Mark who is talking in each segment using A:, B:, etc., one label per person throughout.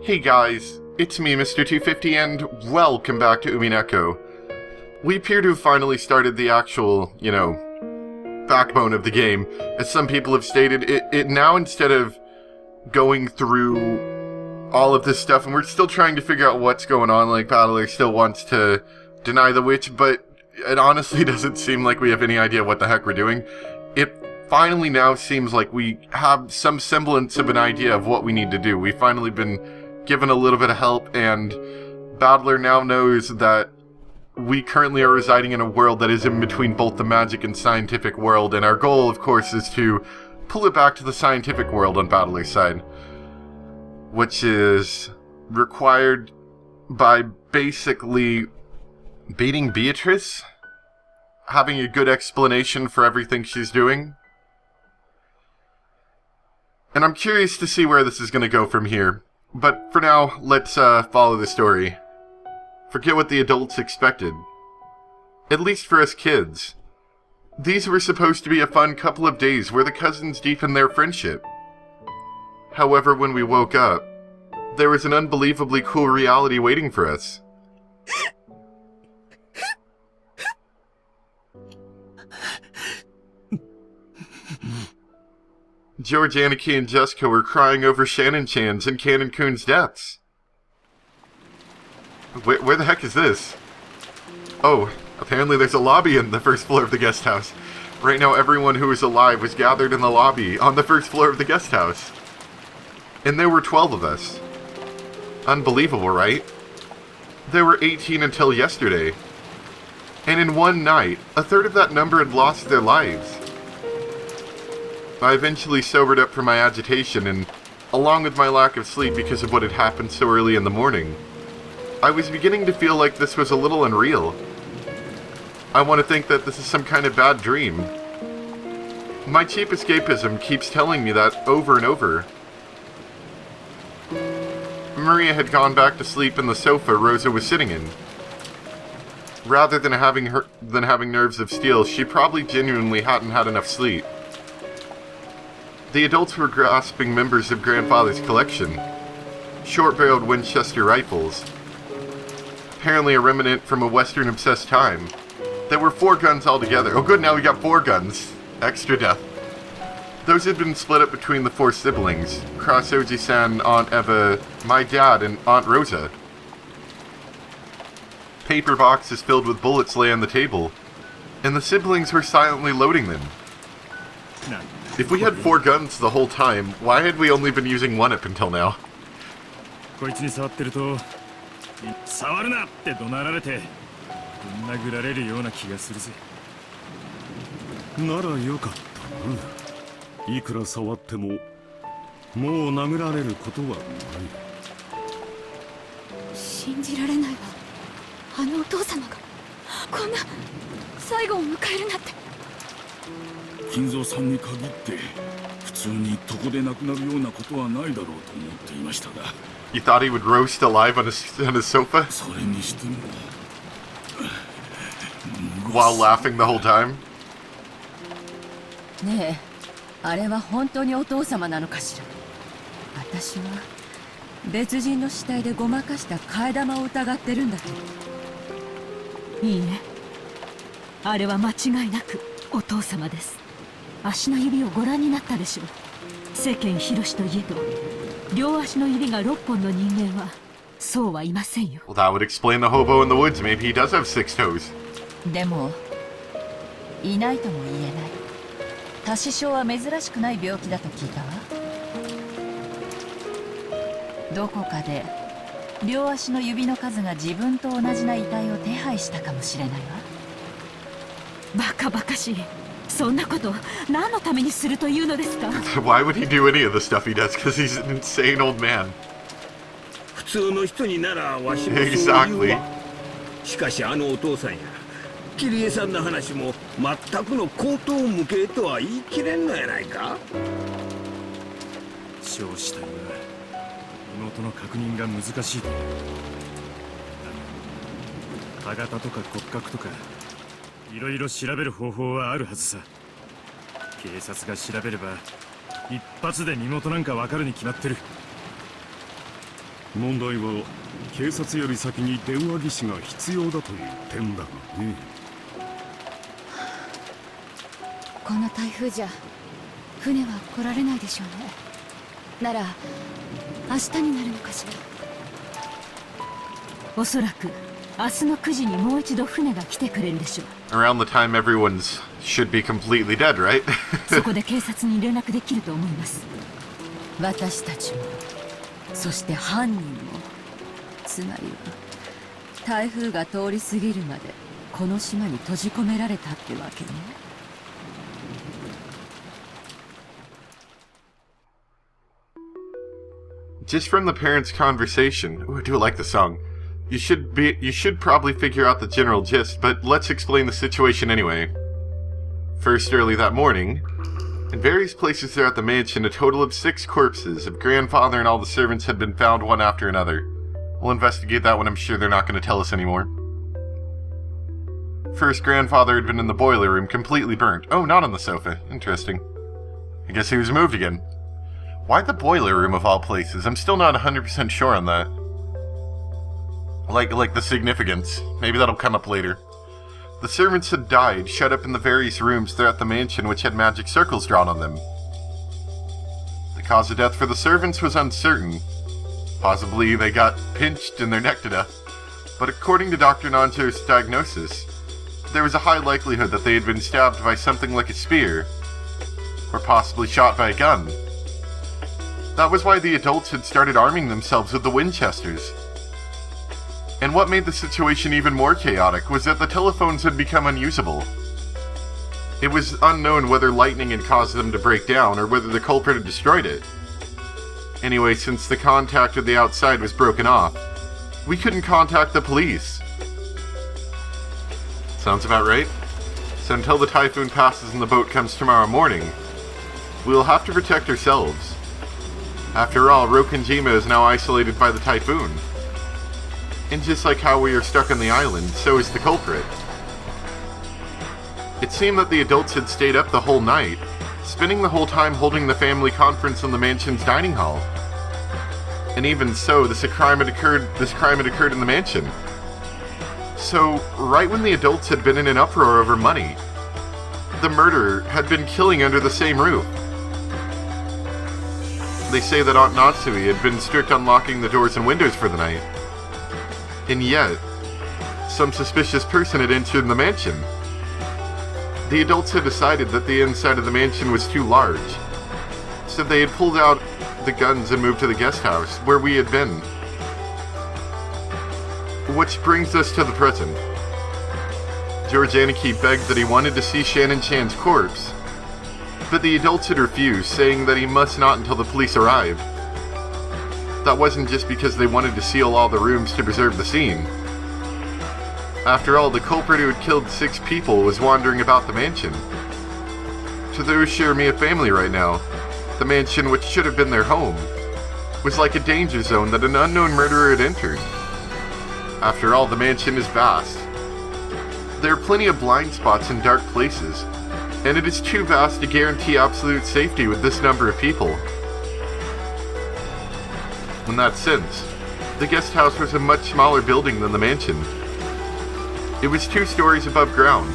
A: Hey guys, it's me, Mr. 250, and welcome back to Umineko. We appear to have finally started the actual, backbone of the game. As some people have stated, it now, instead of going through all of this stuff, and we're still trying to figure out what's going on, like Battler still wants to deny the witch, but it honestly doesn't seem like we have any idea what the heck we're doing. It finally now seems like we have some semblance of an idea of what we need to do. We've finally been given a little bit of help, and Battler now knows that we currently are residing in a world that is in between both the magic and scientific world, and our goal, of course, is to pull it back to the scientific world on Battler's side, which is required by basically beating Beatrice, having a good explanation for everything she's doing. And I'm curious to see where this is going to go from here. But for now, let's follow the story. Forget what the adults expected. At least for us kids. These were supposed to be a fun couple of days where the cousins deepened their friendship. However, when we woke up, there was an unbelievably cool reality waiting for us. George, Aniki, and Jessica were crying over Shannon-chan's and Cannon-kun's deaths. Where the heck is this? Oh, apparently there's a lobby in the first floor of the guest house. Right now everyone who is alive was gathered in the lobby on the first floor of the guest house. And there were 12 of us. Unbelievable, right? There were 18 until yesterday. And in one night, a third of that number had lost their lives. I eventually sobered up from my agitation, and along with my lack of sleep because of what had happened so early in the morning, I was beginning to feel like this was a little unreal. I want to think that this is some kind of bad dream. My cheap escapism keeps telling me that over and over. Maria had gone back to sleep in the sofa Rosa was sitting in. Rather than having nerves of steel, she probably genuinely hadn't had enough sleep. The adults were grasping members of Grandfather's collection. Short-barreled Winchester rifles. Apparently a remnant from a Western-obsessed time. There were 4 guns altogether. Oh good, now we got 4 guns. Extra death. Those had been split up between the 4 siblings. Cross Oji-san, Aunt Eva, my dad, and Aunt Rosa. Paper boxes filled with bullets lay on the table, and the siblings were silently loading them. If we had 4 guns the whole time, why had we only been using 1 up until now? You thought he would roast alive on his sofa? While laughing the whole time?
B: ねえ、あれは本当にお父様なのかしら。私は別人の死体でごまかした替え玉を疑ってるんだけど。いいえ、あれは間違いなくお父様です。足の指をご覧になったでしょう。世間広しといえど、両足の指が6本の人間はそうはいませんよ。
A: Well, that would explain the hobo in the woods. Maybe he does have 6 toes.
B: でも、いないとも言えない。多死症は珍しくない病気だと聞いたわ。どこかで両足の指の数が自分と同じな遺体を手配したかもしれないわ。バカバカしい。そんなこと何のためにするというのですか？
A: Why would he do any of the stuff he does? Because he's an insane old man.
C: 普通の人にならわしもそう言うわ。しかしあのお父さんや桐江さんの話も全くの口頭無形とは言い切れんのやないか。
D: 小死体は身元の確認が難しいという。歯型とか骨格とかいろいろ調べる方法はあるはずさ。警察が調べれば一発で身元なんかわかるに決まってる。問題は警察より先に電話技師が必要だという点だがね。
E: こんな台風じゃ船は来られないでしょうね。なら明日になるのかしら。
B: おそらく明日の9時にもう一度船が来てくれるでしょう。
A: Around the time everyone's should be completely dead, right?
B: そこで警察に連絡できると思います。私たちも、そして犯人も、つまりは台風が通り過ぎるまでこの島に閉じ込められたってわけね。
A: Just from the parents' conversation, ooh, I do like the song. You should probably figure out the general gist, but let's explain the situation anyway. First, early that morning, in various places throughout the mansion, a total of 6 corpses of grandfather and all the servants had been found one after another. We'll investigate that when I'm sure they're not going to tell us anymore. First, grandfather had been in the boiler room, completely burnt. Oh, not on the sofa. Interesting. I guess he was moved again. Why the boiler room of all places? I'm still not 100% sure on that. Like the significance. Maybe that'll come up later. The servants had died, shut up in the various rooms throughout the mansion which had magic circles drawn on them. The cause of death for the servants was uncertain. Possibly they got pinched in their neck to death. But according to Dr. Nanto's diagnosis, there was a high likelihood that they had been stabbed by something like a spear, or possibly shot by a gun. That was why the adults had started arming themselves with the Winchesters. And what made the situation even more chaotic was that the telephones had become unusable. It was unknown whether lightning had caused them to break down or whether the culprit had destroyed it. Anyway, since the contact with the outside was broken off, we couldn't contact the police. Sounds about right. So until the typhoon passes and the boat comes tomorrow morning, we will have to protect ourselves. After all, Rokanjima is now isolated by the typhoon. And just like how we are stuck on the island, so is the culprit. It seemed that the adults had stayed up the whole night, spending the whole time holding the family conference in the mansion's dining hall. And even so, this crime had occurred in the mansion. So, right when the adults had been in an uproar over money, the murderer had been killing under the same roof. They say that Aunt Natsui had been strict on locking the doors and windows for the night. And yet, some suspicious person had entered the mansion. The adults had decided that the inside of the mansion was too large, so they had pulled out the guns and moved to the guest house, where we had been. Which brings us to the present. George Aniki begged that he wanted to see Shannon Chan's corpse, but the adults had refused, saying that he must not until the police arrived. That wasn't just because they wanted to seal all the rooms to preserve the scene. After all, the culprit who had killed 6 people was wandering about the mansion. To those Shiramiya family right now, the mansion, which should have been their home, was like a danger zone that an unknown murderer had entered. After all, the mansion is vast. There are plenty of blind spots in dark places, and it is too vast to guarantee absolute safety with this number of people. In that sense, the guest house was a much smaller building than the mansion. It was 2 stories above ground.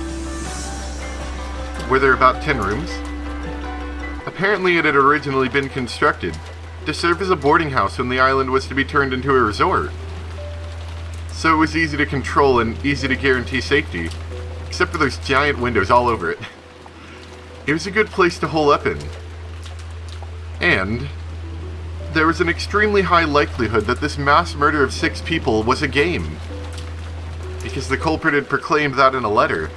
A: Were there about 10 rooms? Apparently it had originally been constructed to serve as a boarding house when the island was to be turned into a resort. So it was easy to control and easy to guarantee safety, except for those giant windows all over it. It was a good place to hole up in. And there was an extremely high likelihood that this mass murder of 6 people was a game, because the culprit had proclaimed that in a letter.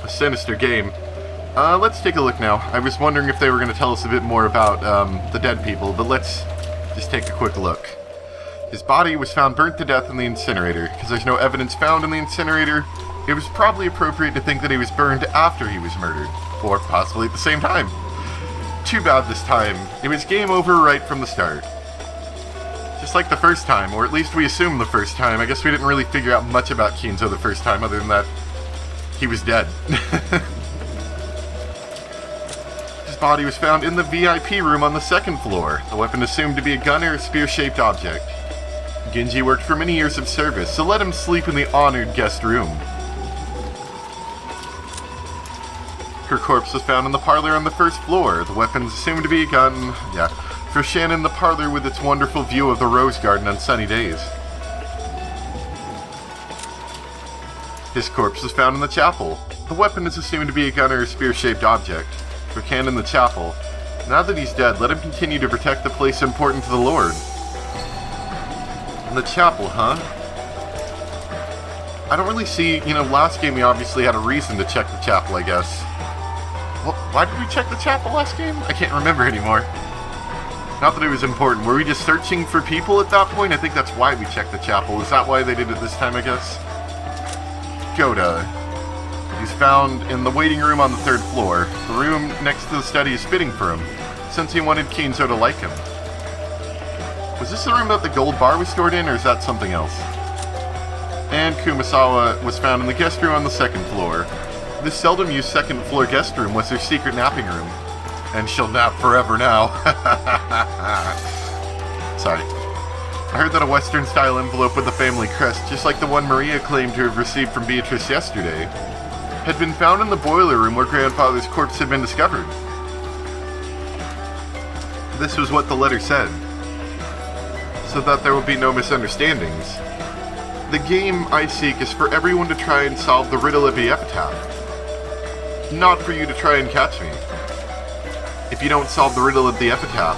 A: A sinister game. Let's take a look now. I was wondering if they were going to tell us a bit more about the dead people, but let's just take a quick look. His body was found burnt to death in the incinerator. Because there's no evidence found in the incinerator, it was probably appropriate to think that he was burned after he was murdered, or possibly at the same time. Too bad this time. It was game over right from the start. Just like the first time, or at least we assumed the first time. I guess we didn't really figure out much about Kinzo the first time, other than that he was dead. body was found in the VIP room on the second floor, the weapon assumed to be a gun or a spear-shaped object. Genji worked for many years of service, so let him sleep in the honored guest room. Her corpse was found in the parlor on the first floor. The weapon is assumed to be a gun, for Shannon, the parlor with its wonderful view of the rose garden on sunny days. His corpse was found in the chapel. The weapon is assumed to be a gun or a spear-shaped object. For Ken in the chapel, now that he's dead, let him continue to protect the place important to the Lord. In the chapel, huh? I don't really see, last game we obviously had a reason to check the chapel, I guess. Well, why did we check the chapel last game? I can't remember anymore. Not that it was important. Were we just searching for people at that point? I think that's why we checked the chapel. Is that why they did it this time, I guess? Goda. He's found in the waiting room on the third floor. The room next to the study is fitting for him, since he wanted Kinzo to like him. Was this the room that the gold bar was stored in, or is that something else? And Kumasawa was found in the guest room on the second floor. This seldom used second floor guest room was her secret napping room. And she'll nap forever now. Sorry. I heard that a Western-style envelope with the family crest, just like the one Maria claimed to have received from Beatrice yesterday, had been found in the boiler room where Grandfather's corpse had been discovered. This was what the letter said, so that there will be no misunderstandings. The game I seek is for everyone to try and solve the riddle of the epitaph, not for you to try and catch me. If you don't solve the riddle of the epitaph,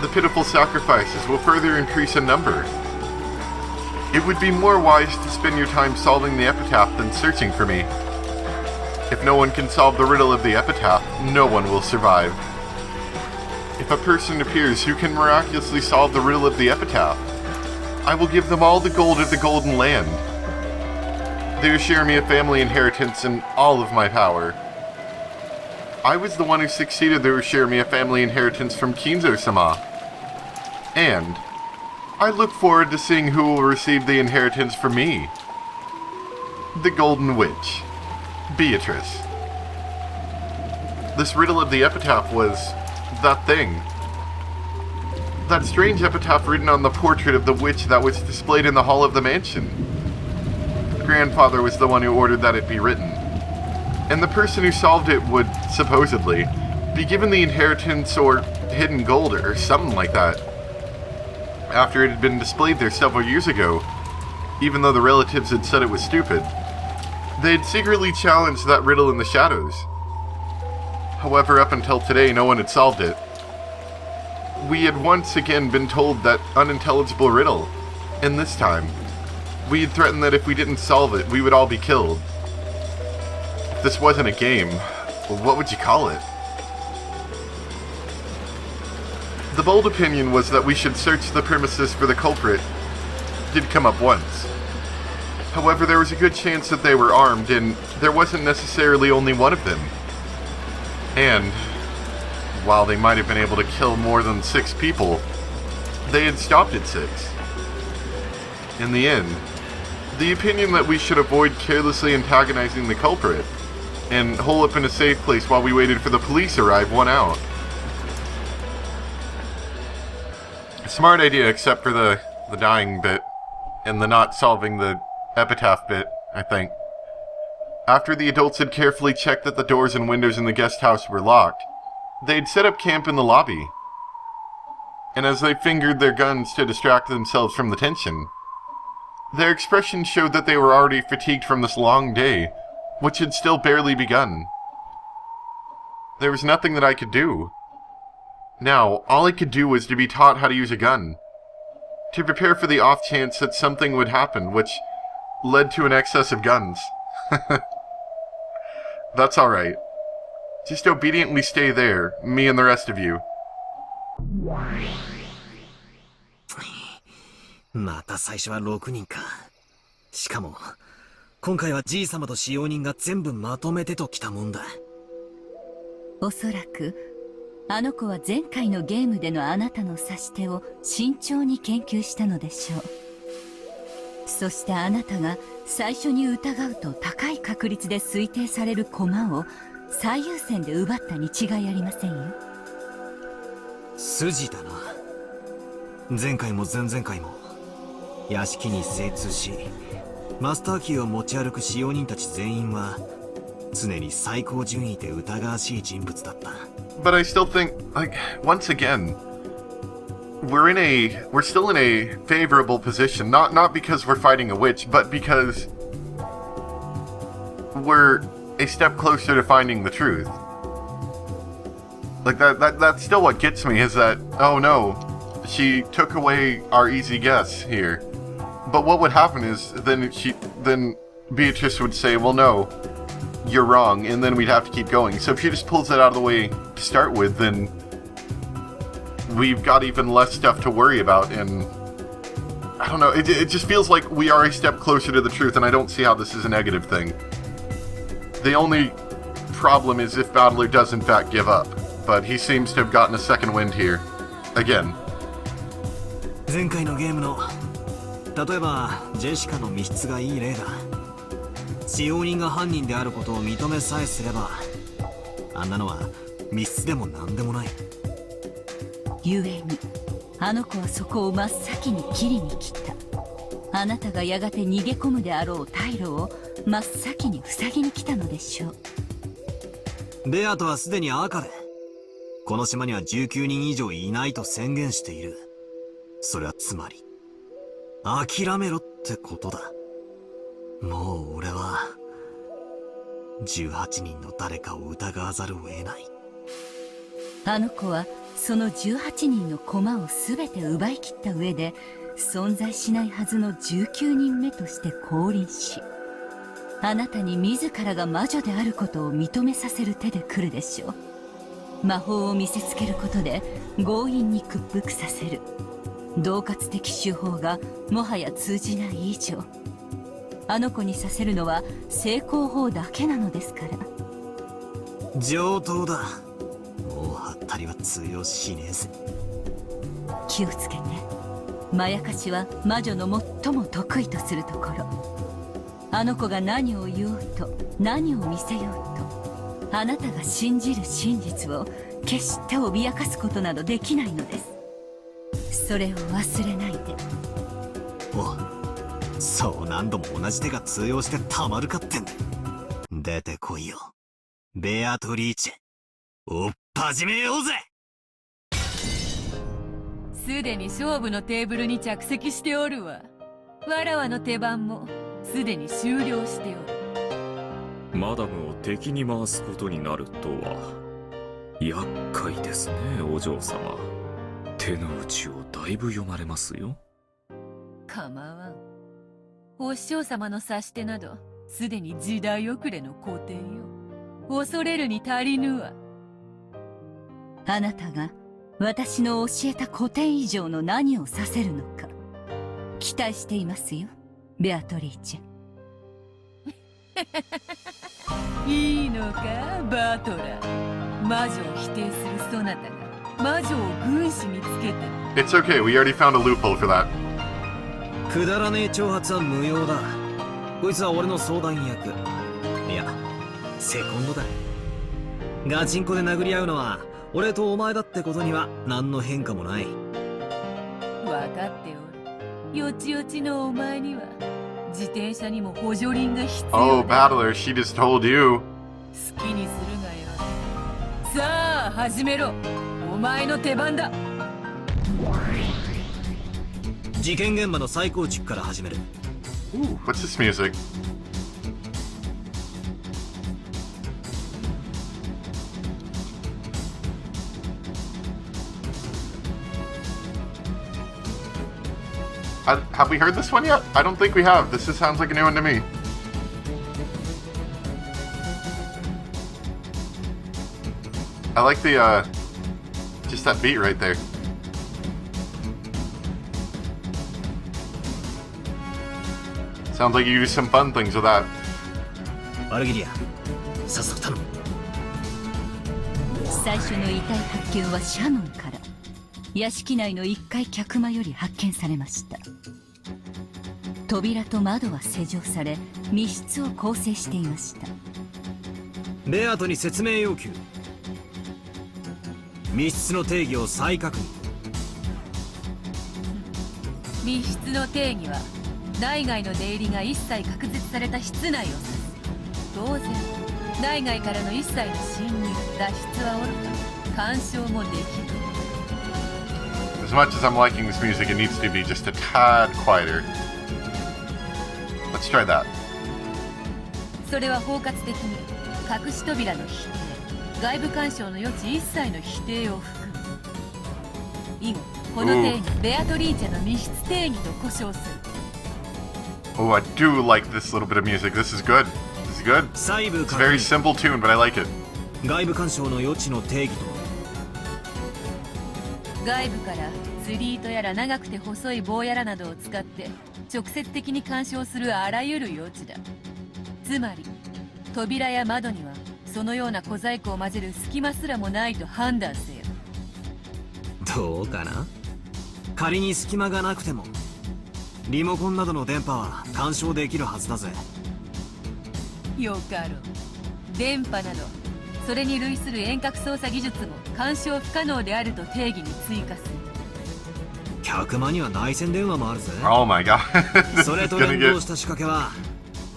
A: the pitiful sacrifices will further increase in number. It would be more wise to spend your time solving the epitaph than searching for me. If no one can solve the riddle of the epitaph, no one will survive. If a person appears who can miraculously solve the riddle of the epitaph, I will give them all the gold of the Golden Land. They assure me a family inheritance and all of my power. I was the one who succeeded to assure me a family inheritance from Kinzo-sama. And I look forward to seeing who will receive the inheritance from me. The Golden Witch, Beatrice. This riddle of the epitaph was that thing. That strange epitaph written on the portrait of the witch that was displayed in the hall of the mansion. Grandfather was the one who ordered that it be written. And the person who solved it would, supposedly, be given the inheritance or hidden gold or something like that. After it had been displayed there several years ago, even though the relatives had said it was stupid, they had secretly challenged that riddle in the shadows. However, up until today, no one had solved it. We had once again been told that unintelligible riddle, and this time, we had threatened that if we didn't solve it, we would all be killed. If this wasn't a game, what would you call it? The bold opinion was that we should search the premises for the culprit. Did come up once. However, there was a good chance that they were armed, and there wasn't necessarily only one of them. And while they might have been able to kill more than 6 people, they had stopped at 6. In the end, the opinion that we should avoid carelessly antagonizing the culprit and hole up in a safe place while we waited for the police arrive won out. Smart idea, except for the dying bit and the not solving the epitaph bit, I think. After the adults had carefully checked that the doors and windows in the guest house were locked, they'd set up camp in the lobby. And as they fingered their guns to distract themselves from the tension, their expressions showed that they were already fatigued from this long day, which had still barely begun. There was nothing that I could do. Now, all I could do was to be taught how to use a gun, to prepare for the off chance that something would happen, which led to an excess of guns. That's alright. Just obediently stay there, me and the rest of you.
F: また最初は6人か。しかも、今回はじい様と使用人が全部まとめてときたもんだ。
B: おそらく、あの子は前回のゲームでのあなたの指し手を慎重に研究したのでしょう。そしてあなたが最初に疑うと高い確率で推定される駒を最優先で奪ったに違いありませんよ。
F: 筋だな。前回も前々回も屋敷に精通しマスターキーを持ち歩く使用人たち全員は常に最高順位で疑わしい人物だった。
A: But I still think, like, once again, we're still in a favorable position, not because we're fighting a witch, but because we're a step closer to finding the truth. Like that's still what gets me, is that, oh no, she took away our easy guess here. But what would happen is then Beatrice would say, well no, you're wrong, and then we'd have to keep going. So if she just pulls it out of the way to start with, then we've got even less stuff to worry about, and I don't know, it just feels like we are a step closer to the truth, and I don't see how this is a negative thing. The only problem is if Battler does in fact give up, but he seems to have gotten a second wind here. Again.
F: 前回のゲームの例えばジェシカの密室がいい例だ。使用人が犯人であることを認めさえすればあんなのは密室でも何でもない。
B: 故にあの子はそこを真っ先に切りに来た。あなたがやがて逃げ込むであろう退路を真っ先に塞ぎに来たのでしょう。
F: ベアとはすでに赤でこの島には19人以上いないと宣言している。それはつまり諦めろってことだ。もう俺は18人の誰かを疑わざるを得ない。
B: あの子はその18人の駒を全て奪い切った上で存在しないはずの19人目として降臨し、あなたに自らが魔女であることを認めさせる手で来るでしょう。魔法を見せつけることで強引に屈服させる。恫喝的手法がもはや通じない以上、あの子にさせるのは成功法だけなのですから。
F: 上等だ。もうハッタリは通用しねえぜ。
B: 気をつけて。まやかしは魔女の最も得意とするところ。あの子が何を言おうと何を見せようと、あなたが信じる真実を決して脅かすことなどできないのです。それを忘れないで。
F: お、そう何度も同じ手が通用してたまるかってんだ。出てこいよベアトリーチェ。おっ始めようぜ。
B: すでに勝負のテーブルに着席しておるわ。わらわの手番もすでに終了しておる。
G: マダムを敵に回すことになるとは厄介ですね、お嬢様。手の内をだいぶ読まれますよ。
B: 構わん。お師匠様の指し手などすでに時代遅れの古典よ。恐れるに足りぬわ。あなたが私の教えた古典以上の何をさせるのか期待していますよ、ベアトリーチェ。いいのか、バトラー。魔女を否定するそなたが魔女を軍師につけて。
A: It's okay, we already found a loophole for that.
F: くだらねえ挑発は無用だ。こいつは俺の相談役、いやセコンドだ。ガチンコで殴り合うのは俺とお前だってことには何の変化もない。
B: 分かっておる。よちよちのお前には自転車にも補助輪が必要だ。
A: Oh, Battler, she just told you.
B: 好きにするがよい。さあ始めろ。お前の手番だ。
F: 事件現場の再構築から始める。
A: Ooh, what's this music? Have we heard this one yet? I don't think we have. This just sounds like a new one to me. I like the, just that beat right there. Sounds like you do some fun things with that.
F: アルギリア、さっさと頼む。
B: 最初の遺体発見はシャノンから屋敷内の1階客間より発見されました。扉と窓は施錠され密室を構成していました。
F: ベアトに説明要求。密室の定義を再確認。
B: 密室の定義は内外の出入りが一切隔絶された室内を指す。当然内外からの一切の侵入脱出はおろか干渉もできる。
A: As much as I'm liking this music, it needs to be just a tad quieter. Let's try that.
B: それは包括的に隠し扉の否定、外部干渉の余地一切の否定を含む。以後この定義ベアトリーチェの密室定義と呼称する。
A: Oh, I do like this little bit of music. This is good. This is good.
F: 細部
A: It's a
F: 確
A: very
F: 認。
A: simple tune, but I like it.
F: 外部干渉の余地の定義とは。
B: 外部から釣り糸やら長くて細い棒やらなどを使って直接的に干渉するあらゆる余地だ。つまり扉や窓にはそのような小細工を混ぜる隙間すらもないと判断せよ。
F: どうかな。仮に隙間がなくてもリモコンなどの電波は干渉できるはずだぜ。
B: よかろう。電波などそれに類する遠隔操作技術も干渉不可能であると定義に追加する。
F: 客間には内線電話もあるぜ。
A: Oh my god.
F: そ
A: This
F: れ
A: is
F: と
A: gonna
F: 連
A: get
F: 動した仕掛けは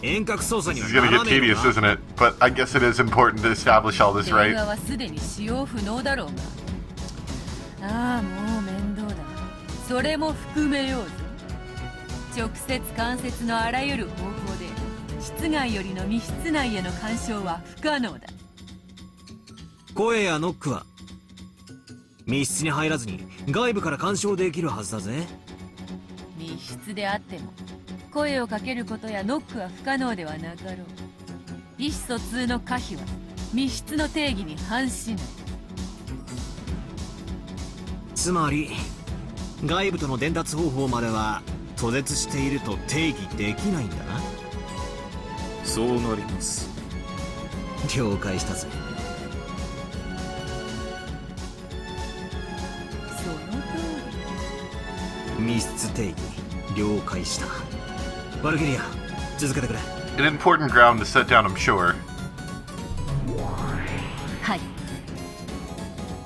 F: 遠隔操作に
A: this
F: は
A: is
F: な
A: gonna
F: ら
A: get
F: ねえ
A: tedious,
F: のか。
A: isn't it? But I guess it is important to establish all this,
B: 電
A: right?
B: 話はすでに使用不能だろうが。ああ、もう面倒だ。それも含めようぞ。直接間接のあらゆる方法で室外よりの密室内への干渉は不可能だ。
F: 声やノックは密室に入らずに外部から干渉できるはずだぜ。
B: 密室であっても声をかけることやノックは不可能ではなかろう。意思疎通の可否は密室の定義に反しない。
F: つまり外部との伝達方法までは途絶していると定義できないんだな。
G: そうなります。
F: 了解したぜ。
B: その通り。
F: 密室定義了解した。バルキリア続けてくれ。
A: An important ground to set down, I'm sure.
B: はい。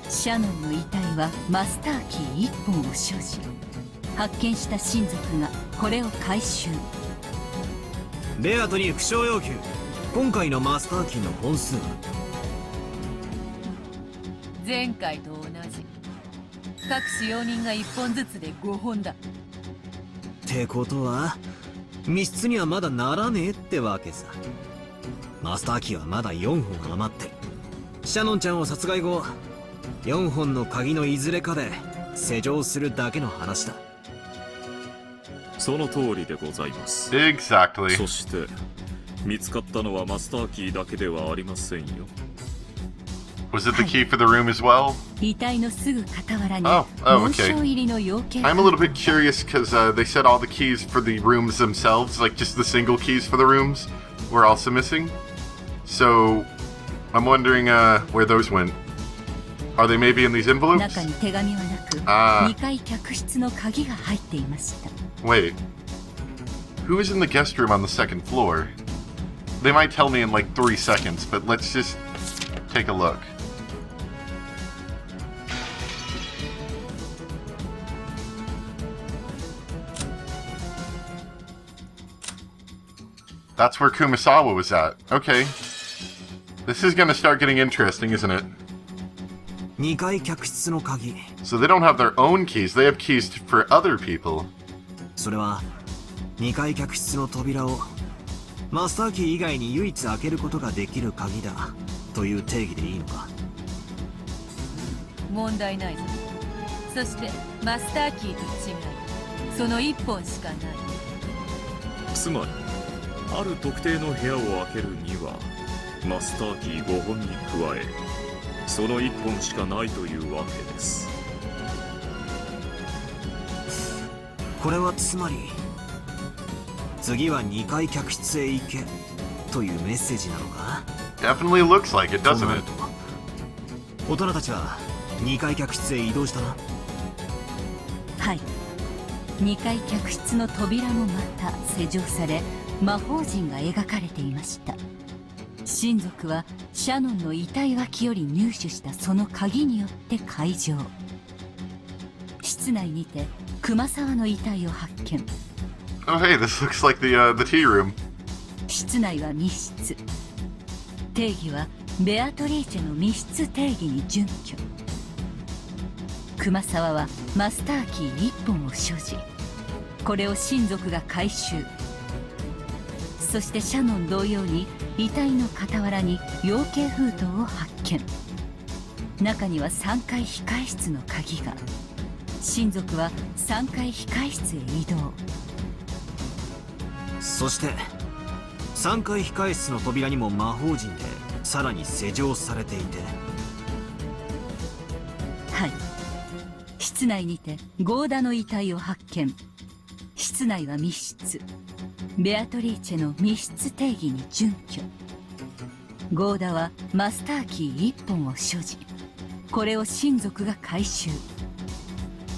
B: シャノンの遺体はマスターキー1本を所持。発見した親族がこれを回収。
F: ベアトに復唱要求。今回のマスターキーの本数は。
B: 前回と同じ。各使用人が1本ずつで5本だ。
F: ってことは密室にはまだならねえってわけさ。マスターキーはまだ4本余ってる。シャノンちゃんを殺害後4本の鍵のいずれかで施錠するだけの話だ。
G: その通りでございます。
A: Exactly.
G: そして見つかったのはマスターキーだけではありませんよ。
A: Was it the key for the room as well?
B: 遺体のすぐ傍らに
A: Oh,
B: 紋
A: okay.
B: 章入りの養鶏
A: I'm a little bit curious because they said all the keys for the rooms themselves, like just the single keys for the rooms, were also missing. So I'm wondering where those went. Are they maybe in these envelopes?
B: 中に手紙はなく
A: あー
B: 2階客室の鍵が入っていました。
A: Wait. Who is in the guest room on the second floor? They might tell me in like 3 seconds, but let's just take a look. That's where Kumasawa was at. Okay. This is gonna start getting interesting, isn't it?
F: 2階客室の鍵。
A: So they don't have their own keys, they have keys for other people.
F: それは2階客室の扉をマスターキー以外に唯一開けることができる鍵だという定義でいいのか。
B: 問題ないぞ。そしてマスターキーと違いその1本しかない。
G: つまりある特定の部屋を開けるにはマスターキー5本に加えその1本しかないというわけです。
F: これはつまり次は2階客室へ行けというメッセージなのか。
A: Definitely looks like it,
F: と
A: doesn't
F: なる
A: it?
F: と大人たちは2階客室へ移動したな。
B: はい。2階客室の扉もまた施錠され魔法陣が描かれていました。親族はシャノンの遺体脇より入手したその鍵によって開錠。室内にて熊沢の遺体を発見。
A: Oh, hey, this looks like the tea room.
B: 室内は密室。定義はベアトリーチェの密室定義に準拠。熊沢はマスターキー1本を所持。これを親族が回収。そしてシャノン同様に遺体の傍らに養鶏封筒を発見。中には3階控室の鍵が。親族は3階控室へ移動。
F: そして3階控室の扉にも魔法陣でさらに施錠されていて、
B: はい。室内にてゴーダの遺体を発見。室内は密室。ベアトリーチェの密室定義に準拠。ゴーダはマスターキー1本を所持。これを親族が回収。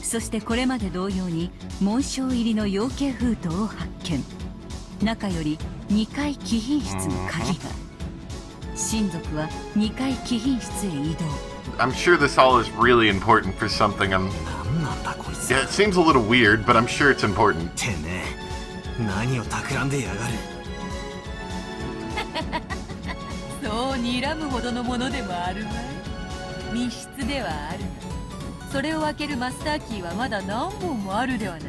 B: そしてこれまで同様に紋章入りの養鶏封筒を発見。中より2階貴賓室の鍵が。親族は2階貴賓室へ移動。
A: I'm sure this all is really important for something.
F: なんだこいつ。
A: Yeah, it seems a little weird, but I'm sure it's important.
F: てめえ、何を企んでやがる。
B: そう睨むほどのものでもあるまい。密室ではあるが、それを開けるマスターキーはまだ何本もあるではないか。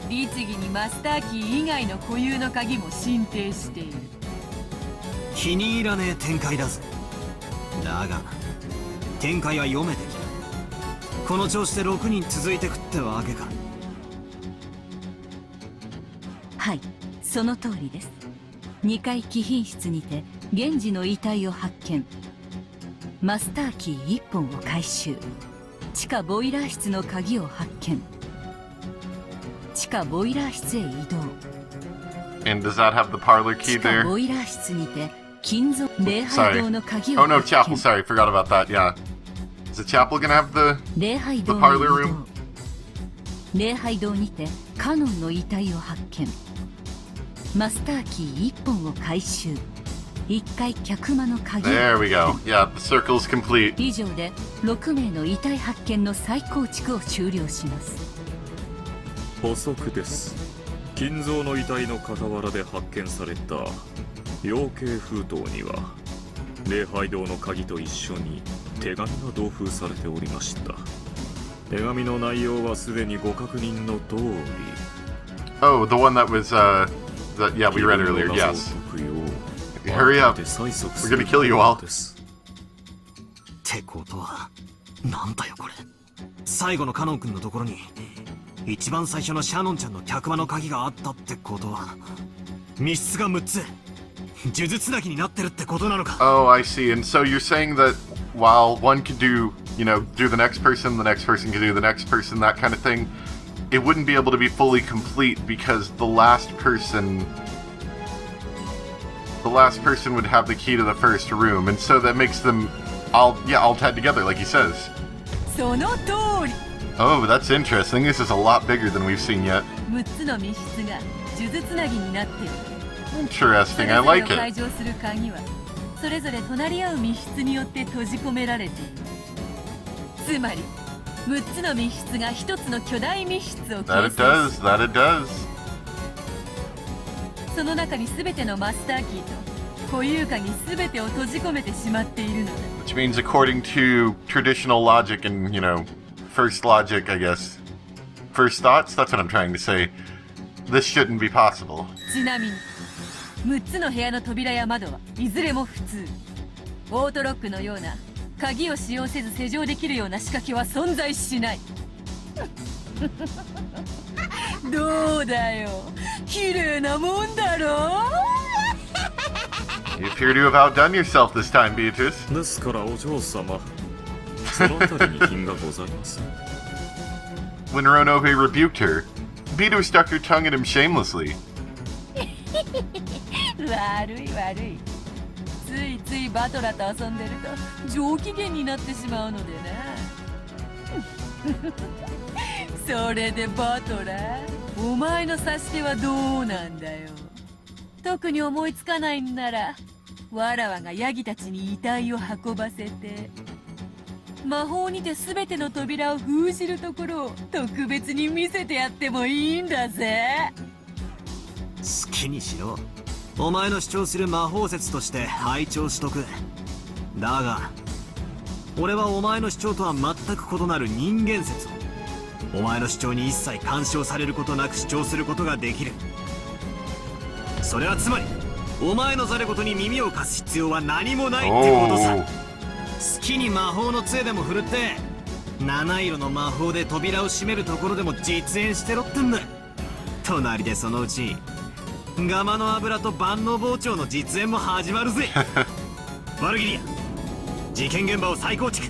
B: 律儀にマスターキー以外の固有の鍵も申請している。
F: 気に入らねえ展開だぜ。だが展開は読めてきた。この調子で6人続いてくってわけか。
B: はい、その通りです。2階貴賓室にて源氏の遺体を発見。マスターキー1本を回収。地下ボイラー室の鍵を発見。地下ボイラー室へ移動。
A: And does that have the parlor
B: 地
A: key
B: 下
A: there?
B: ボイラー室にて金属礼拝堂の鍵を
A: Oh no,
B: 発
A: chapel.
B: 見。
A: Sorry, forgot about that. Yeah. Is the chapel gonna have the
B: 礼拝堂
A: the
B: の
A: parlor
B: 移動
A: room?。
B: 礼拝堂にてカノンの遺体を発見。マスターキー1本を回収。1階客間の鍵を
A: There
B: 発
A: we
B: 見。
A: go. Yeah, the circle's complete.
B: 以上で6名の遺体発見の再構築を終了します。
G: 補足です。金蔵の遺体の傍らで発見された養鶏封筒には礼拝堂の鍵と一緒に手紙が同封されておりました。手紙の内容はすでにご確認の通り、
A: Oh, the one that was that yeah, we read earlier. Yes. Hurry up. We're gonna kill you all.
F: ってことはなんだよこれ。最後のカノン君のところに一番最初のシャノンちゃんの客間の鍵があったってことは、密室が6つ呪術つなぎになってるってことなのか。
A: Oh, I see. And so you're saying that while one could do, you know, do the next person could do the next person, that kind of thing, it wouldn't be able to be fully complete because the last person would have the key to the first room, and so that makes them all tied together, like he says.
B: その通り。
A: Oh, that's interesting. This is a lot bigger than we've seen yet.
B: 6つの密室が数珠つなぎになっている。そ
A: Interesting.
B: れ
A: I
B: ぞれ
A: like
B: を解
A: it.
B: 錠する鍵はそれぞれ隣り合う密室によって閉じ込められている。つまり6つの密室が1つの巨大密室を
A: That
B: 形
A: it
B: 成
A: does.
B: し、
A: That it does.
B: その中に全てのマスターキーと固有鍵全てを閉じ込めてしまっているのだ。
A: Which means, according to traditional logic and, you know, first logic, I guess. First thoughts? That's what I'm trying to say. This shouldn't be possible.
B: ちなみに6つの部屋の扉や窓はいずれも普通。オートロックのような鍵を使用せず施錠できるような仕掛けは存在しない。どうだよ、綺麗なもんだろう。
A: You appear to have outdone yourself this time, Beatrice.
G: ですからお嬢様、そのあたりに品がございます。
A: When Ronobe rebuked her, Beatrice stuck her tongue at him shamelessly.
B: 悪い悪い。ついついバトラと遊んでると上機嫌になってしまうのでな。それでバトラ、お前の指し手はどうなんだよ。特に思いつかないんならわらわがヤギたちに遺体を運ばせて、魔法にて全ての扉を封じるところを特別に見せてやってもいいんだぜ。
F: 好きにしろ。お前の主張する魔法説として拝聴しとく。だが俺はお前の主張とは全く異なる人間説をお前の主張に一切干渉されることなく主張することができる。それはつまりお前のざれ言に耳を貸す必要は何もないってことさ。好きに魔法の杖でも振るって七色の魔法で扉を閉めるところでも実演してろってんだ。隣でそのうちガマの油と万能包丁の実演も始まるぜ。ワルギリア、事件現場を再構築。